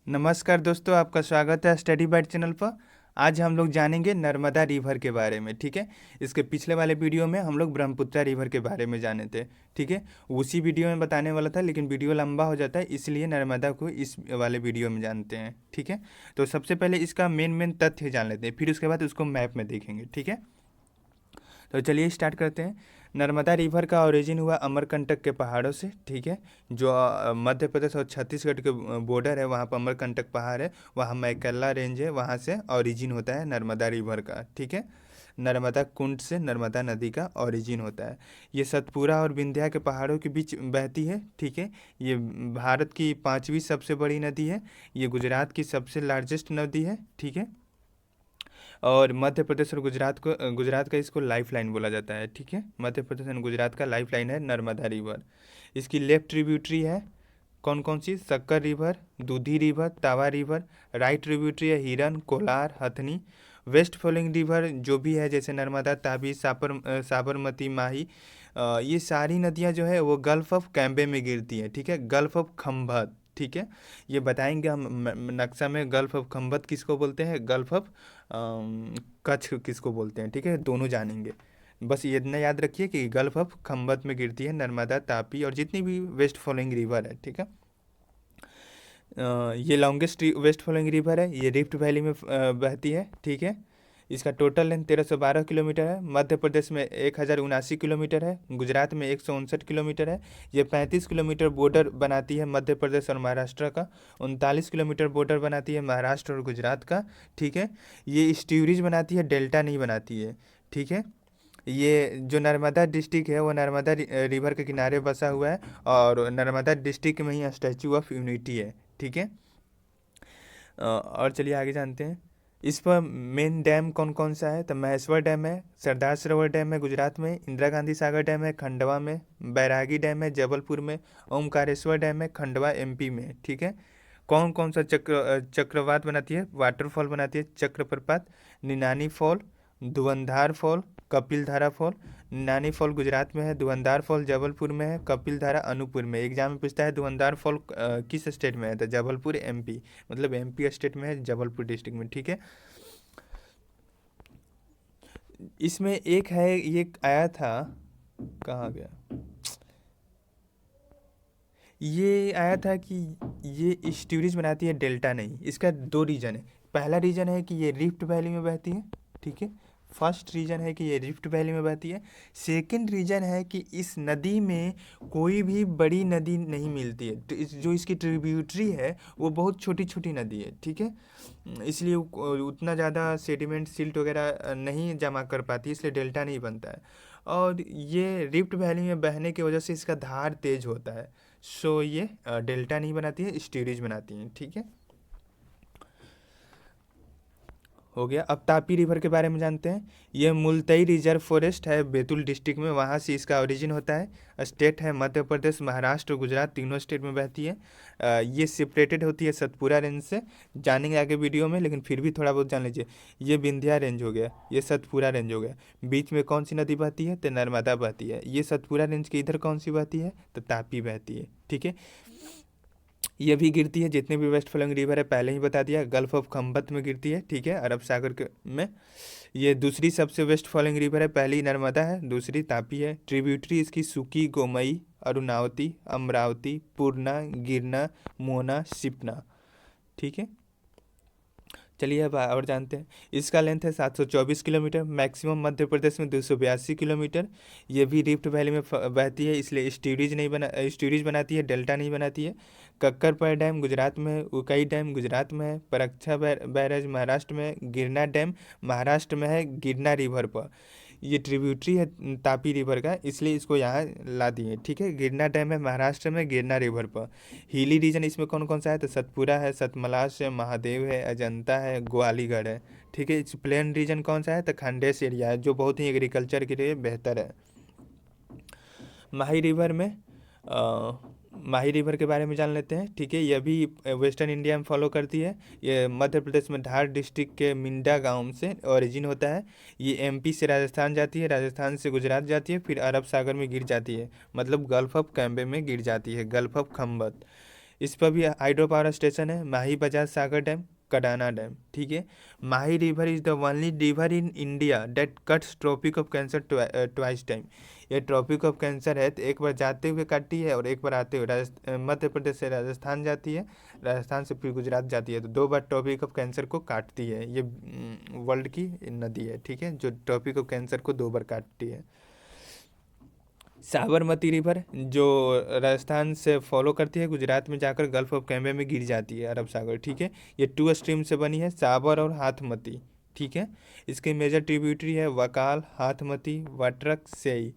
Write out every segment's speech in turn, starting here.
नमस्कार दोस्तों, आपका स्वागत है स्टडी बाइट चैनल पर। आज हम लोग जानेंगे नर्मदा रिवर के बारे में। ठीक है, इसके पिछले वाले वीडियो में हम लोग ब्रह्मपुत्र रिवर के बारे में जाने थे। ठीक है, उसी वीडियो में बताने वाला था, लेकिन वीडियो लंबा हो जाता है, इसलिए नर्मदा को इस वाले वीडियो में जानते हैं। ठीक है, तो सबसे पहले इसका मेन तथ्य जान लेते हैं, फिर उसके बाद उसको मैप में देखेंगे। ठीक है, तो चलिए स्टार्ट करते हैं। नर्मदा रिवर का ओरिजिन हुआ अमरकंटक के पहाड़ों से। ठीक है, जो मध्य प्रदेश और छत्तीसगढ़ के बॉर्डर है, वहाँ पर अमरकंटक पहाड़ है, वहाँ मैकल्ला रेंज है, वहाँ से ओरिजिन होता है नर्मदा रिवर का। ठीक है, नर्मदा कुंड से नर्मदा नदी का ओरिजिन होता है। ये सतपुरा और विंध्या के पहाड़ों के बीच बहती है। ठीक है, ये भारत की 5वीं सबसे बड़ी नदी है। ये गुजरात की सबसे लार्जेस्ट नदी है। ठीक है, और मध्य प्रदेश और गुजरात का इसको लाइफ लाइन बोला जाता है। ठीक है, मध्य प्रदेश और गुजरात का लाइफ लाइन है नर्मदा रिवर। इसकी लेफ्ट ट्रिब्यूटरी है कौन कौन सी? शक्कर रिवर, दूधी रिवर, तावा रिवर। राइट ट्रिब्यूटरी है हिरन, कोलार, हथनी। वेस्ट फ्लोइंग रिवर जो भी है, जैसे नर्मदा, तापी, साबरमती, माही, ये सारी नदियां जो है वो गल्फ ऑफ कैम्बे में गिरती हैं। ठीक है, गल्फ ऑफ खंभत। ठीक है, ये बताएंगे हम नक्शा में। गल्फ ऑफ खंभत किसको बोलते हैं, गल्फ ऑफ कच्छ किसको बोलते हैं। ठीक है, दोनों जानेंगे। बस ये इतना याद रखिए कि गल्फ ऑफ खंभत में गिरती है नर्मदा, तापी और जितनी भी वेस्ट फ्लोइंग रिवर है। ठीक है, ये लॉन्गेस्ट वेस्ट फ्लोइंग रिवर है, ये रिफ्ट वैली में बहती है। ठीक है, इसका टोटल लेंथ 1312 किलोमीटर है। मध्य प्रदेश में 1079 किलोमीटर है, गुजरात में 159 किलोमीटर है। ये 35 किलोमीटर बॉर्डर बनाती है मध्य प्रदेश और महाराष्ट्र का। 39 किलोमीटर बॉर्डर बनाती है महाराष्ट्र और गुजरात का। ठीक है, ये स्ट्यूरीज बनाती है, डेल्टा नहीं बनाती है। ठीक है, ये जो नर्मदा डिस्ट्रिक्ट है वो नर्मदा रिवर के किनारे बसा हुआ है, और नर्मदा डिस्ट्रिक्ट में ही स्टैचू ऑफ यूनिटी है। ठीक है, और चलिए आगे जानते हैं। इस पर मेन डैम कौन कौन सा है? तो महेश्वर डैम है, सरदार सरोवर डैम है गुजरात में, इंदिरा गांधी सागर डैम है खंडवा में, बैरागी डैम है जबलपुर में, ओमकारेश्वर डैम है खंडवा एमपी में। ठीक है, कौन कौन सा चक्रवात बनाती है, वाटरफॉल बनाती है? Chakraprapat, Ninani fall, Dhuandhar fall, Kapildhara fall. Ninani fall Gujarat में है, धुआंधार फॉल जबलपुर में है, कपिलधारा अनूपपुर में। एग्जाम में पूछता है धुआंधार फॉल किस स्टेट में है, तो जबलपुर एमपी, मतलब एमपी स्टेट में है, जबलपुर डिस्ट्रिक्ट में। ठीक है, इसमें एक है, ये आया था, कहाँ गया, ये आया था कि ये स्टोरेज बनाती है, डेल्टा नहीं। इसका दो रीजन है। पहला रीजन है कि ये रिफ्ट वैली में बहती है। ठीक है, फर्स्ट रीजन है कि ये रिफ्ट वैली में बहती है। सेकंड रीजन है कि इस नदी में कोई भी बड़ी नदी नहीं मिलती है, तो जो इसकी ट्रिब्यूटरी है वो बहुत छोटी छोटी नदी है। ठीक है, इसलिए उतना ज़्यादा सेडिमेंट सिल्ट वगैरह नहीं जमा कर पाती, इसलिए डेल्टा नहीं बनता है। और ये रिफ्ट वैली में बहने की वजह से इसका धार तेज होता है, सो ये डेल्टा नहीं बनाती है, स्टीरीज बनाती हैं। ठीक है, हो गया। अब तापी रिवर के बारे में जानते हैं। ये मुल्तई रिजर्व फॉरेस्ट है बैतूल डिस्ट्रिक्ट में, वहाँ से इसका ओरिजिन होता है। स्टेट है मध्य प्रदेश, महाराष्ट्र और गुजरात, तीनों स्टेट में बहती है। ये सेपरेटेड होती है सतपुरा रेंज से, जानेंगे आगे वीडियो में, लेकिन फिर भी थोड़ा बहुत जान लीजिए। ये विंध्या रेंज हो गया, ये सतपुरा रेंज हो गया। बीच में कौन सी नदी बहती है? तो नर्मदा बहती है। ये सतपुरा रेंज के इधर कौन सी बहती है? तो तापी बहती है। ठीक है, ये भी गिरती है, जितने भी वेस्ट फ्लोइंग रिवर है पहले ही बता दिया, गल्फ ऑफ खंभत में गिरती है। ठीक है, अरब सागर के में। ये दूसरी सबसे वेस्ट फ्लोइंग रिवर है, पहली नर्मदा है, दूसरी तापी है। ट्रिब्यूटरी इसकी सुकी, गोमई, अरुणावती, अमरावती, पूर्णा, गिरना, मोना, सिपना। ठीक है, चलिए अब और जानते हैं। इसका लेंथ है 724 किलोमीटर, मैक्सिमम मध्य प्रदेश में 282 किलोमीटर। ये भी रिफ्ट वैली में बहती है, इसलिए स्टोरेज बनाती है, डेल्टा नहीं बनाती है। कक्करपड़ डैम गुजरात में है, उकाई डैम गुजरात में है, परक्षा बैराज महाराष्ट्र में है, गिरना डैम महाराष्ट्र में है, गिरना रिवर पर। ये ट्रिब्यूटरी है तापी रिवर का, इसलिए इसको यहाँ ला दिए। ठीक है, गिरना डैम है महाराष्ट्र में, गिरना रिवर पर। हिली रीजन इसमें कौन कौन सा है? तो सतपुरा है, सतमलाश है, महादेव है, अजंता है, ग्वालीगढ़ है। ठीक है, इस प्लेन रीजन कौन सा है? तो खंडेश एरिया है, जो बहुत ही एग्रीकल्चर के लिए बेहतर है। माही रिवर में माही रिवर के बारे में जान लेते हैं। ठीक है, यह भी वेस्टर्न इंडिया में फॉलो करती है। ये मध्य प्रदेश में धार डिस्ट्रिक्ट के मिंडा गांव से ओरिजिन होता है। ये एमपी से राजस्थान जाती है, राजस्थान से गुजरात जाती है, फिर अरब सागर में गिर जाती है, मतलब गल्फ ऑफ कैम्बे में गिर जाती है, गल्फ ऑफ खंबत। इस पर भी हाइड्रो पावर स्टेशन है, माही बजाज सागर डैम, कडाना डैम। ठीक है, Mahi river is the only river in India that cuts tropic of cancer twice time. ये ट्रॉपिक ऑफ कैंसर है तो एक बार जाते हुए काटती है और एक बार आते हुए मध्य प्रदेश से राजस्थान जाती है, राजस्थान से फिर गुजरात जाती है, तो 2 बार ट्रॉपिक ऑफ कैंसर को काटती है। ये वर्ल्ड की नदी है, ठीक है, जो ट्रॉपिक ऑफ कैंसर को 2 बार काटती है। साबरमती रिवर जो राजस्थान से फॉलो करती है, गुजरात में जाकर गल्फ ऑफ कैम्बे में गिर जाती है, अरब सागर। ठीक है, ये 2 स्ट्रीम से बनी है, साबर और हाथमती। ठीक है, इसके मेजर ट्रिब्यूटरी है वकाल, हाथमती, वाटरक, सेई।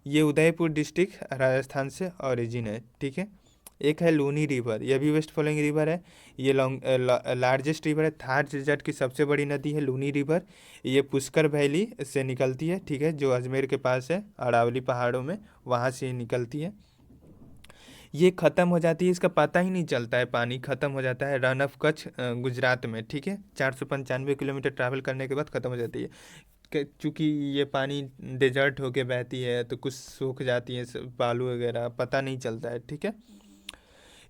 ये उदयपुर डिस्ट्रिक्ट राजस्थान से ओरिजिन है। ठीक है, एक है लूनी रिवर, यह भी वेस्ट फ्लोइंग रिवर है। ये लार्जेस्ट रिवर है, थार डेजर्ट की सबसे बड़ी नदी है लूनी रिवर। ये पुष्कर वैली से निकलती है, ठीक है, जो अजमेर के पास है, अरावली पहाड़ों में, वहाँ से निकलती है। ये ख़त्म हो जाती है, इसका पता ही नहीं चलता है, पानी ख़त्म हो जाता है रन ऑफ कच्छ गुजरात में। ठीक है, 495 किलोमीटर ट्रैवल करने के बाद ख़त्म हो जाती है। चूँकि ये पानी डेजर्ट होके बहती है तो कुछ सूख जाती है, बालू वगैरह पता नहीं चलता है। ठीक है,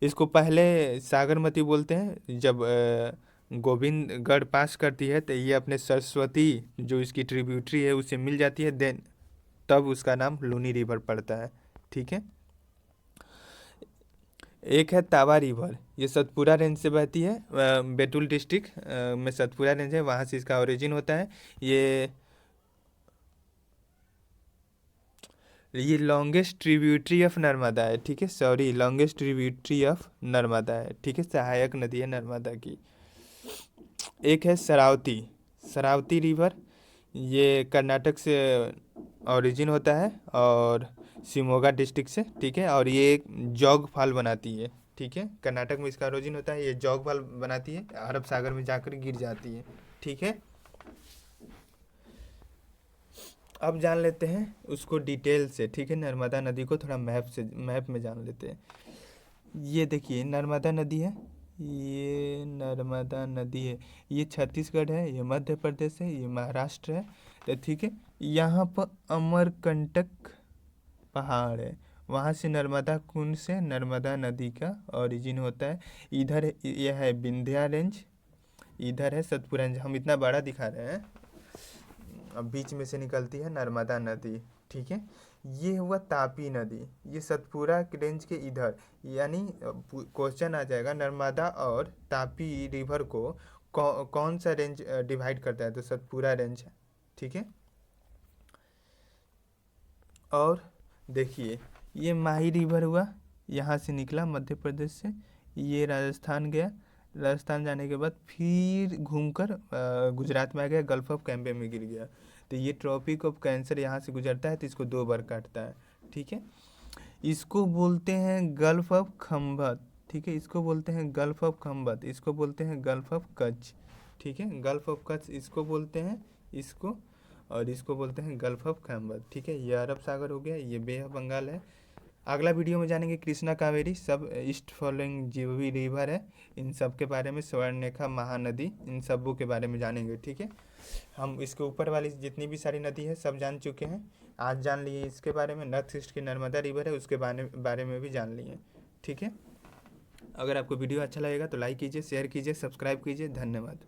इसको पहले सागरमती बोलते हैं। जब गोविंदगढ़ पास करती है तो ये अपने सरस्वती जो इसकी ट्रिब्यूटरी है उससे मिल जाती है, देन तब उसका नाम लूनी रिवर पड़ता है। ठीक है, एक है तावा रिवर, ये सतपुरा रेंज से बहती है, बैतूल डिस्ट्रिक्ट में सतपुरा रेंज है, वहाँ से इसका ओरिजिन होता है। ये लॉन्गेस्ट ट्रिब्यूटरी ऑफ नर्मदा है। ठीक है, sorry, longest tributary of Narmada है। ठीक है, सहायक नदी है नर्मदा की। एक है शरावती, शरावती रिवर, ये कर्नाटक से ओरिजिन होता है और शिमोगा डिस्ट्रिक्ट से। ठीक है, और ये एक जॉग फाल बनाती है। ठीक है, कर्नाटक में इसका ओरिजिन होता है, ये जॉग फाल बनाती है, अरब सागर में जाकर गिर जाती है। ठीक है, अब जान लेते हैं उसको डिटेल से। ठीक है, नर्मदा नदी को थोड़ा मैप में जान लेते हैं। ये देखिए नर्मदा नदी है, ये नर्मदा नदी है, ये छत्तीसगढ़ है, ये मध्य प्रदेश है, ये महाराष्ट्र है। तो ठीक है, यहाँ पर अमरकंटक पहाड़ है, वहाँ से नर्मदा कुंड से नर्मदा नदी का ओरिजिन होता है। इधर यह है विंध्या रेंज, इधर है सतपुरा रेंज। हम इतना बड़ा दिखा रहे हैं, अब बीच में से निकलती है नर्मदा नदी। ठीक है, ये हुआ तापी नदी, ये सतपुरा रेंज के इधर, यानी क्वेश्चन आ जाएगा नर्मदा और तापी रिवर को कौन सा रेंज डिवाइड करता है, तो सतपुरा रेंज है। ठीक है, और देखिए ये माही रिवर हुआ, यहाँ से निकला मध्य प्रदेश से, ये राजस्थान गया, राजस्थान जाने के बाद फिर घूमकर गुजरात में आ गया, गल्फ ऑफ कैम्बे में गिर गया। तो ये ट्रॉपिक ऑफ कैंसर यहाँ से गुजरता है तो इसको 2 बार काटता है। ठीक है, इसको बोलते हैं गल्फ ऑफ खंभत। ठीक है, इसको बोलते हैं गल्फ ऑफ खंभत, इसको बोलते हैं गल्फ ऑफ कच्छ। ठीक है, गल्फ ऑफ कच्छ इसको बोलते हैं, इसको, और इसको बोलते हैं गल्फ ऑफ खंभत। ठीक है, ये अरब सागर हो गया, ये बे ऑफ बंगाल है। अगला वीडियो में जानेंगे कृष्णा कावेरी, सब ईस्ट फॉलोइंग जो भी रिवर है इन सब के बारे में, स्वर्णरेखा, महानदी, इन सबों के बारे में जानेंगे। ठीक है, हम इसके ऊपर वाली जितनी भी सारी नदी है सब जान चुके हैं, आज जान लिए इसके बारे में। नॉर्थ ईस्ट की नर्मदा रिवर है उसके बारे में भी जान लिए। ठीक है, अगर आपको वीडियो अच्छा लगेगा तो लाइक कीजिए, शेयर कीजिए, सब्सक्राइब कीजिए। धन्यवाद।